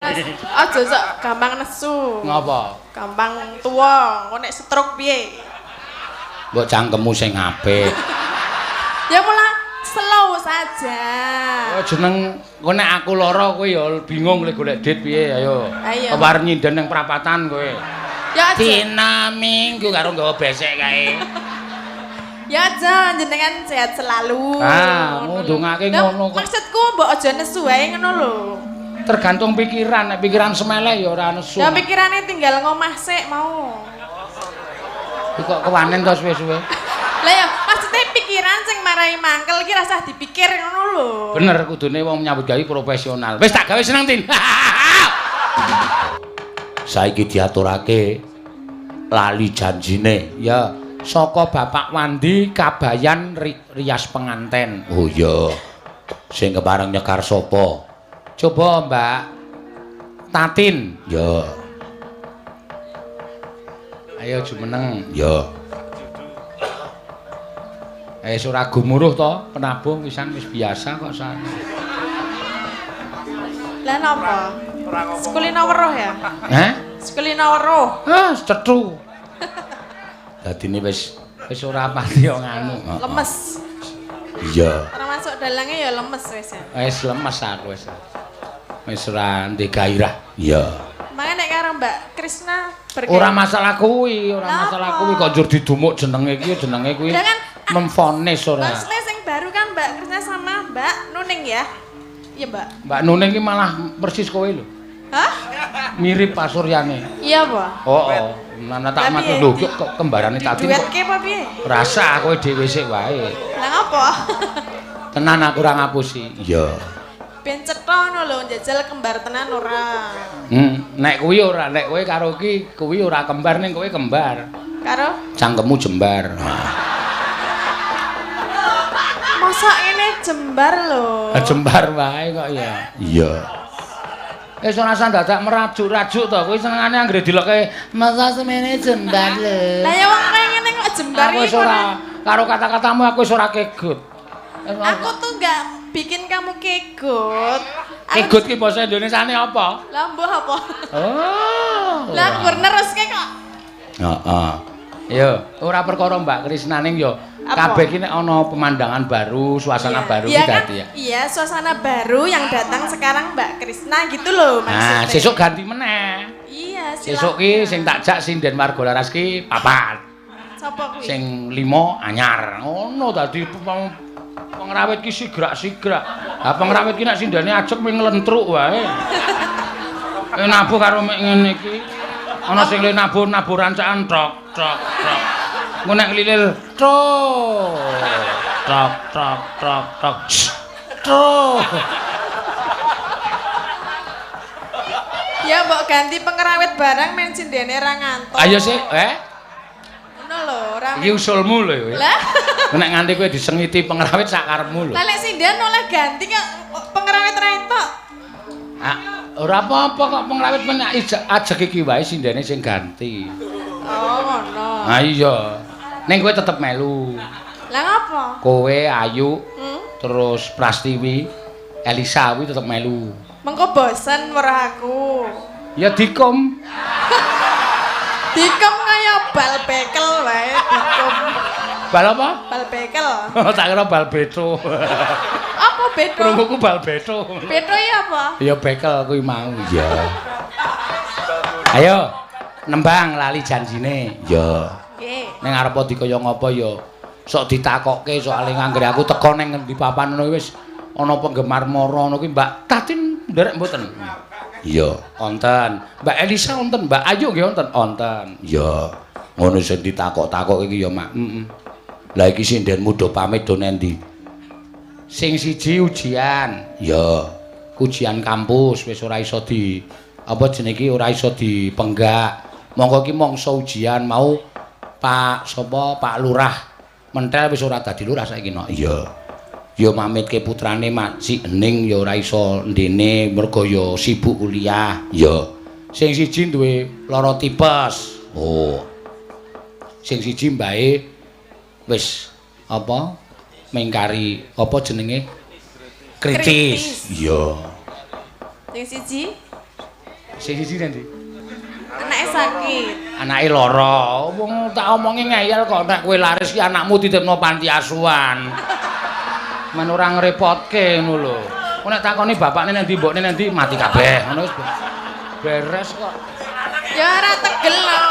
Aja sok gampang nesu. Ngapa? Gampang tua, engko nek stroke piye? Mbok cangkemmu sing apik. Ya mula slow saja. Oh jeneng kok nek aku lara kowe ya bingung golek duit piye ayo. Ayo. Kepar nyinden ning prapatan kowe. Ya aja. Dina Minggu karo nggawa besek kae. Ya aja jenengan sehat selalu. Ah, ngundungake ngono kok. Maksudku mbok aja nesu wae ngono lho. Tergantung pikiran, nek pikiran semelek ya ora nesu. Ya pikirane tinggal ngomah sik mau. Iki kok kewanen to suwe-suwe. Lah ya maksudnya pikiran sing marai mangkel iki rasah dipikir ngono lho. Bener kudune wong nyambut gawe profesional. Wis tak gawe seneng Tin. Saiki diaturake lali janjine ya saka Bapak Wandi Kabayan rias penganten. Oh iya. Sing kepareng nyekar sapa? Coba Mbak Tatin. Ya. Ayo jumeneng. Ya. Ora gumuruh to, penabuh pisan wis biasa kok san. Lah napa? Sekulina weruh ya? Hah? Sekulina weruh. Ah, cethu. Dadine wis ora pati yo nganu. Lemes. Iya. Ora masuk dalange ya lemes wis ya. Wis lemes aku wis. Wis ora ndek gairah. Iya. Makane nek karo Mbak Krisna Ora masalah kuwi, ora masalah kuwi kok njur didumuk jenenge kuwi. Lah kan Memfonis ora. maksudnya sing baru kan Mbak Krisna sama Mbak Nuning ya? Iya, Mbak. Mbak Nuning iki malah persis kowe lho. Hah? Mirip Pak Suryane. Iya, Pak. Oh, nana tak matur lho kok kembarane Tatin kok. Duetke apa piye? Rasa kowe dhewe sik wae. Lah ngapa? Tenan aku ora ngapusi. Iya. Ben cetha ngono lho, njajal kembar tenan ora. Nek kuwi ora, nek kowe karo iki kuwi ora kembar ning kowe kembar. Karo? Cangkemmu jembar. Masa ini jembar lho. Jembar wae kok ya. Iya. Wis ora usah dadak merajuk-rajuk to, kowe senengane anggere dilokke masa semene jembar lho. Lah ya wong kaya ngene kok jembar Aku wis ora karo kata-katamu aku wis ora kegut. Aku tuh enggak bikin kamu kegut. Kegut ki basa Indonesiane apa? Lah mbuh apa? Oh. Lah kur neruske kok. Heeh. Yo, ora perkara Mbak Krisnaning yo. Kabeh iki nek ana pemandangan baru, suasana baru iki dadi ya. Iya, suasana baru yang datang sekarang Mbak Krisna gitu loh maksudnya. Nah, sesuk ganti meneh. Iya, silakan. Sesuk ki sing tak jak sinden Margo Laras ki papat. Sapa kuwi? Sing 5 anyar. Ngono dadi pengrawit ki sigrak-sigrak. Ha pengrawit ki nek sindene ajeg ming nglentruk wae. Nabuh karo mek ngene iki. Ana sing nabuh rancakan tok tok tok. Engko nek nglilil tok tok tok tok tok. Tok. Ya mbok ganti pengrawit barang men sindene ra ngantuk. Ayo sih, Ngono lho, ora. Iki usulmu lho. Lah. Nek nganti kowe disengiti pengrawit sak karepmu lho. Lah nek sinden oleh ganti kok pengrawit ra entuk. Ora apa-apa kok pengrawit men ajeg iki wae sindene sing ganti. Oh, ngono. Ha iya. Ning kowe tetep melu. Lah ngapa? Kowe Ayu terus Prastiwi, Elisa kuwi tetep melu. Mengko bosen weruh aku. Ya dikom. Dikom kaya bal bekel wae dikom. Bal apa? Bal bekel. Tak kira bal beto. Apa beto? Krunguku bal beto. Beto ya apa? Ya bekel kuwi mau. Iya. Ayo nembang lali janjine. Ya. Nggih. Ning arep dikaya ngapa ya sok ditakokke soalé nganggere aku teko ning ngendi papan ngono wis ana penggemar mara ngono kuwi Mbak Tatin nderek mboten. Iya, wonten. Mbak Elisa wonten, Mbak Ayu nggih wonten. Wonten. Iya. Ngono sing ditakok-takok iki ya, Mak. Lah iki sindenmu do pamit do nendi? Sing siji ujian. Ya, ujian kampus wis ora iso di apa jenenge iki ora iso dipenggak. Monggo iki mangsa ujian mau Pak sapa Pak Lurah mentel wis ora dadi lurah saiki no. Iya. Ya mamitke putrane Mak Cik Ening ya ora iso ndene mergo ya sibuk kuliah. Ya. Sing siji duwe lara tipes. Oh. Sing siji mbae wis apa mengkari apa jenenge kritis. Iya. Sing siji Sing siji ndi? Anake sakit. Anake lara. Wong tak omongi ngeyel kok nek kowe laris ki anakmu titipno panti asuhan. Men ora ngrepotke ngono lho. Kok nek takoni bapakne nang ndi mbokne nang ndi mati kabeh. Ngono wis beres kok. Ya ora tegel kok.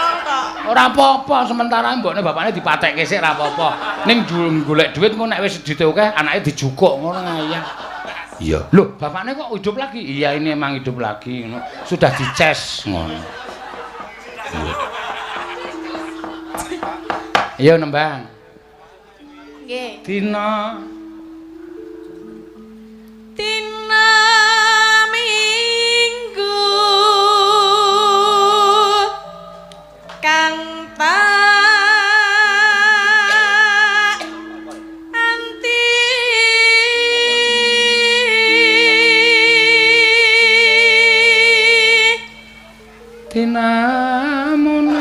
Ora apa-apa sementara mbokne bapakne dipatekke sik ora apa-apa. Ning golek dhuwit engko nek wis dite akeh anake dijukuk ngono ngayah. Iya. Loh, bapaknya kok hidup lagi? Iya, ini emang hidup lagi. Sudah dices. Ngono. Iya, nembang. Nggih. Dina Minggu kang Dinamun.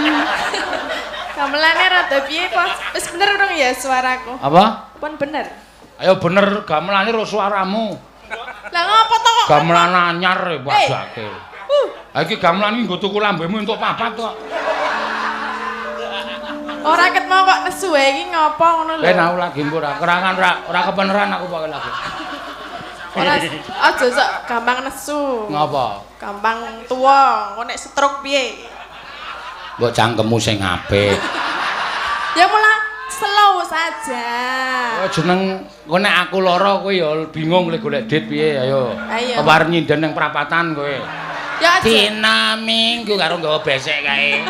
Gamelane rada piye, Pos? Wis bener urung ya suaraku? Apa? Pun bener. Ayo bener gamelane ro suaramu. Lah ngopo to kok? Gamelan anyar e padake. Ha iki gamelan iki nggo tuku lambemu entuk papat kok. Ora ket mau kok nesu ae iki ngopo ngono lho. Aku lagi ora kerangan ora kebeneran aku pakai lagi. Ora aja sok gampang nesu. Ngapa? Gampang tuwa, engko nek stroke piye? Mbok cangkemmu sing apik. Ya mula slow saja. Oh jeneng kowe nek aku lara kowe ya bingung golek dit piye ayo. Ayo. Kepar nyinden ning perapatan kowe. Ya aja. Dina Minggu karo nggawa besek kae.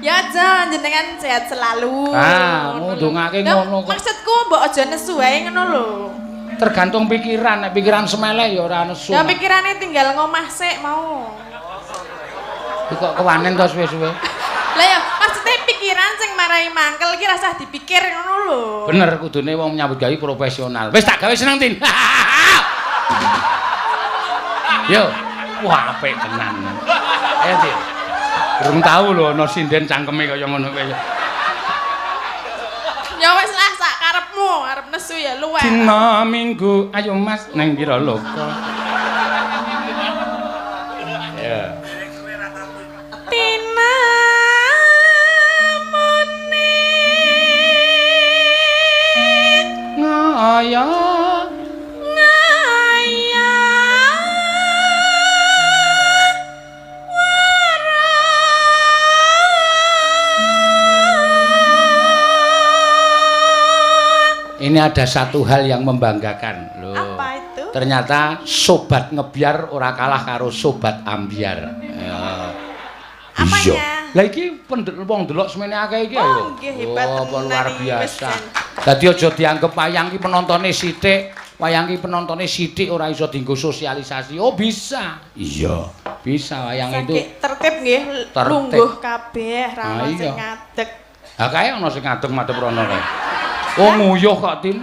Ya aja jenengan sehat selalu. Ah, ngundungake ngono kok. Maksudku mbok aja nesu ae ngono lho. Tergantung pikiran, nek pikiran semeleh ya ora nesu. Ya pikirane tinggal ngomah sik mau. Iki kok kewanen to suwe-suwe. Lah ya maksudnya pikiran sing marai mangkel iki rasah dipikir ngono lho. Bener kudune wong nyambut gawe profesional. Wis tak gawe seneng Tin. Yo, wah apik tenan. Ayo Tin. Durung tau lho ana sinden cangkeme kaya ngono kowe. Ya wis lah sak karepmu, arep nesu ya luwih. Dina Minggu, ayo Mas nang pira loka. Ya. Tina muni Ngaya ngaya Ini ada satu hal yang membanggakan loh. Apa itu? Ternyata sobat ngebiar ora kalah karo sobat ambiar. Ya. Apanya? Lah iki wong delok semene akeh iki ayo. Nggih hebat Oh, luar tenan iki, biasa. wis, Dadi aja dianggep wayang iki penontone sithik, wayang iki penontone sithik ora iso dienggo sosialisasi. Oh, bisa. Iya, bisa wayang itu. Tertib nggih, Tertib. lungguh kabeh, ra ono iya. sing ngadeg. Ha kae ana sing ngadeg-madeg rono kae. Oh, nguyuh kok, Tin.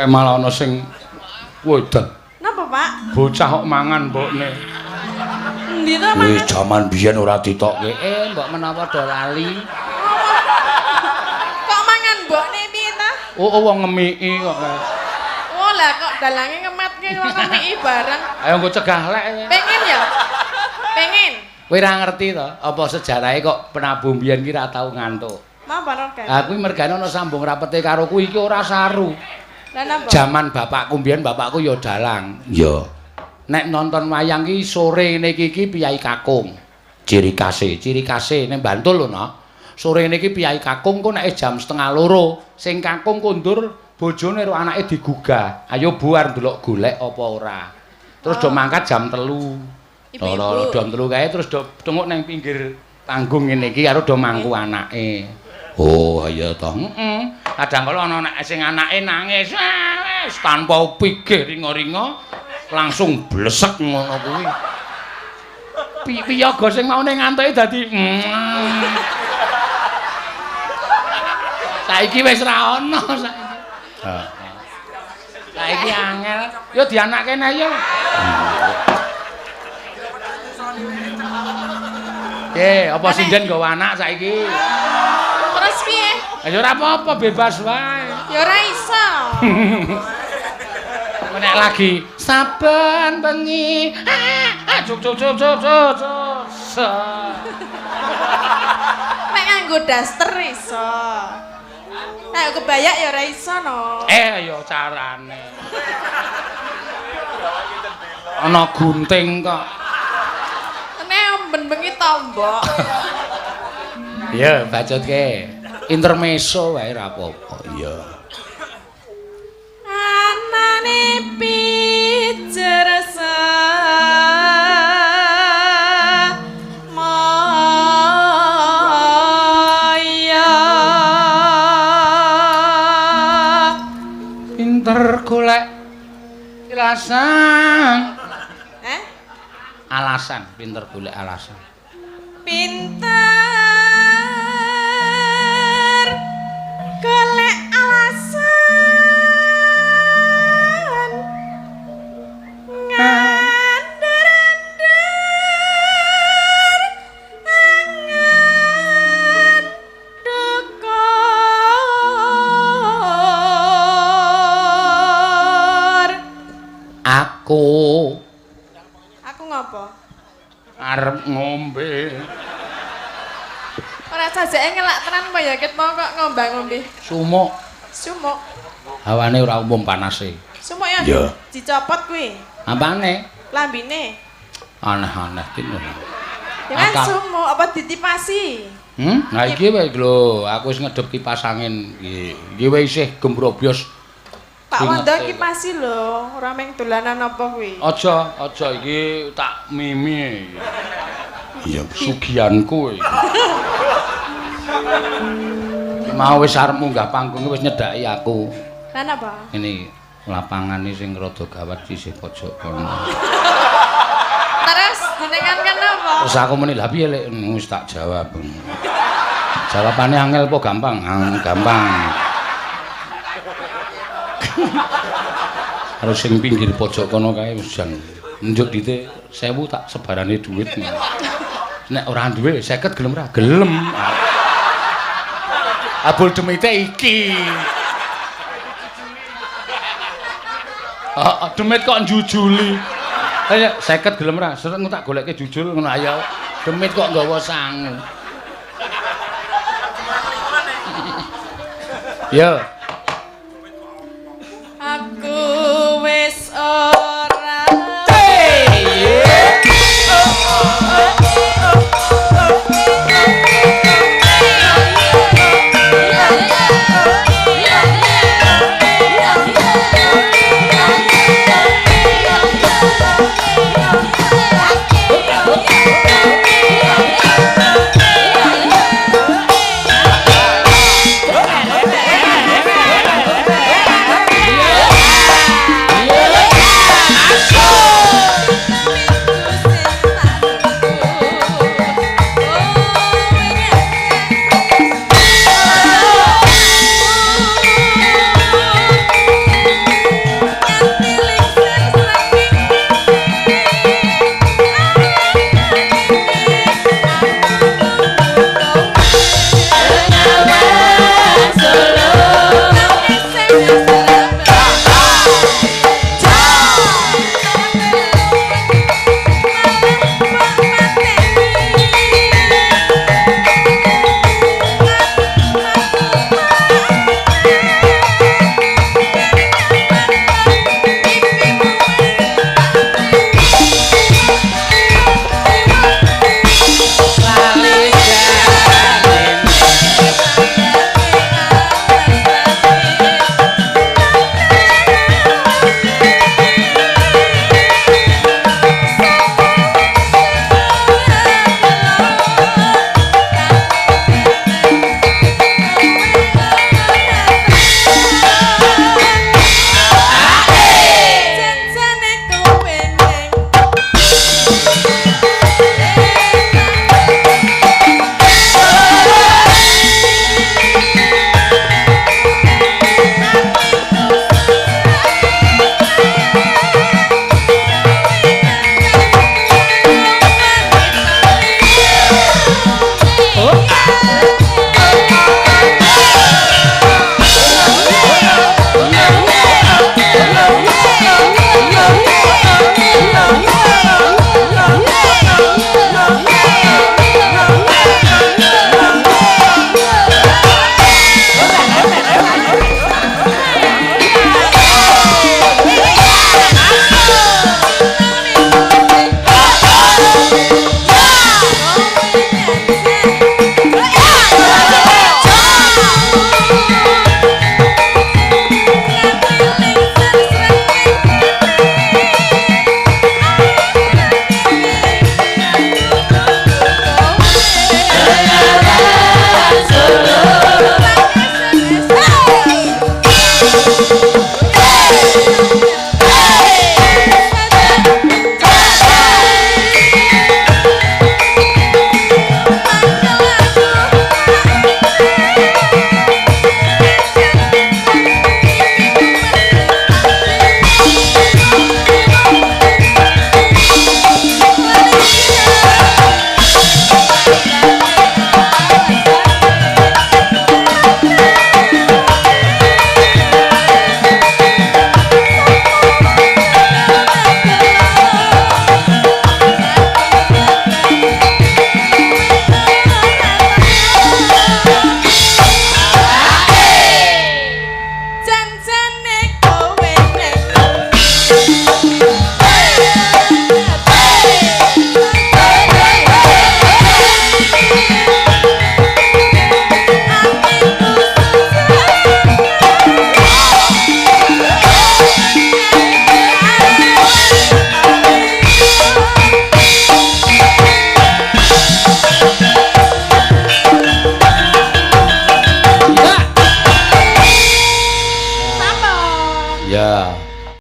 Malah ana sing wedan. Napa, Pak? Bocah kok mangan mbokne. Endi to, Wis Pak? jaman biyen ora ditokke. Mbok menawa do lali. Kok mangan mbokne piye ta? Oh, wong ngemiki kok. Oh, lah kok dalange ngematke kok kemiki bareng. Ayo nggo cegah lek. Pengen ya? Pengen. Kowe ora ngerti to, apa sejarahe kok penabuh biyen ki ora tau ngantuk. Napa Rogan? Ha kuwi mergane ana sambung rapete karo kuwi iki ora saru. Lah napa? Jaman bapakku biyen bapakku ya dalang. Iya. Nek nonton wayang ki sore ngene iki piyai kakung. Ciri khase ning Bantul lho no. Sore ngene iki piyai kakung kok nek jam 1:30 sing kakung kondur bojone karo anake digugah. Ayo buar ndelok golek apa ora. Terus do mangkat jam 3. Ibu-ibu. Jam 3 kae terus do tengok nang pinggir panggung ngene iki karo do mangku anake. Oh, iya toh. Kadang kala ana sing anake nangis wis tanpa pikir ringa-ringa langsung blesek ngono kuwi. Piyaga sing maune ngantuke dadi Saiki wis ra ono saiki. Heeh. Saiki angel. Yo dianakke neh yo. Apa sinden nggawa anak saiki? Terus piye? Ya ora apa-apa, bebas wae. Ya ora iso. Nek lagi saben bengi. Cuk. Nek nganggo daster iso. Nek kebayak ya ora iso no. Ya carane. Ana gunting kok. Nek ben-bengi tombok. Ya, bacotke. Intermezzo wae ora apa-apa. Iya. Anane pijer Pinter golek alasan. Alasan, pinter golek alasan. Pinter golek alasan. Ngandur angan dukur. Aku Ngopo? arep ngombe. Ora sajake ngelak tenan apa ya ket mau kok ngombe. Sumuk. Hawane ora umum panase. Sumuk ya dicopot kuwi. Apane? Lambine. Aneh-aneh kene. Ya kan sumuk apa ditipasi? Nah iki wae lho, aku wis ngedep kipas angin iki. Iki wae isih gembrobyos. Pak Wanda kipasi lho, ora meng dolanan apa kuwi. Aja iki tak mimi. Iya, sugihanku iki. Mau wis arep munggah panggung wis nyedaki aku. Lan apa? Ini lapangane sing rada gawat sisih pojok kono. Terus jenengan kan apa? Terus aku muni lha piye lek wis tak jawab. Jawabane angel apa gampang? Gampang. Harus sing pinggir pojok kono kae wis jan njuk dite 1000 tak sebarane dhuwit. Nek ora duwe 50 gelem ora? Gelem. Abul demite iki. Demit kok njujuli. Ayo 50 gelem ora? Sereng tak golekke jujul ngono ayo. Demit kok nggawa sangu. Yo.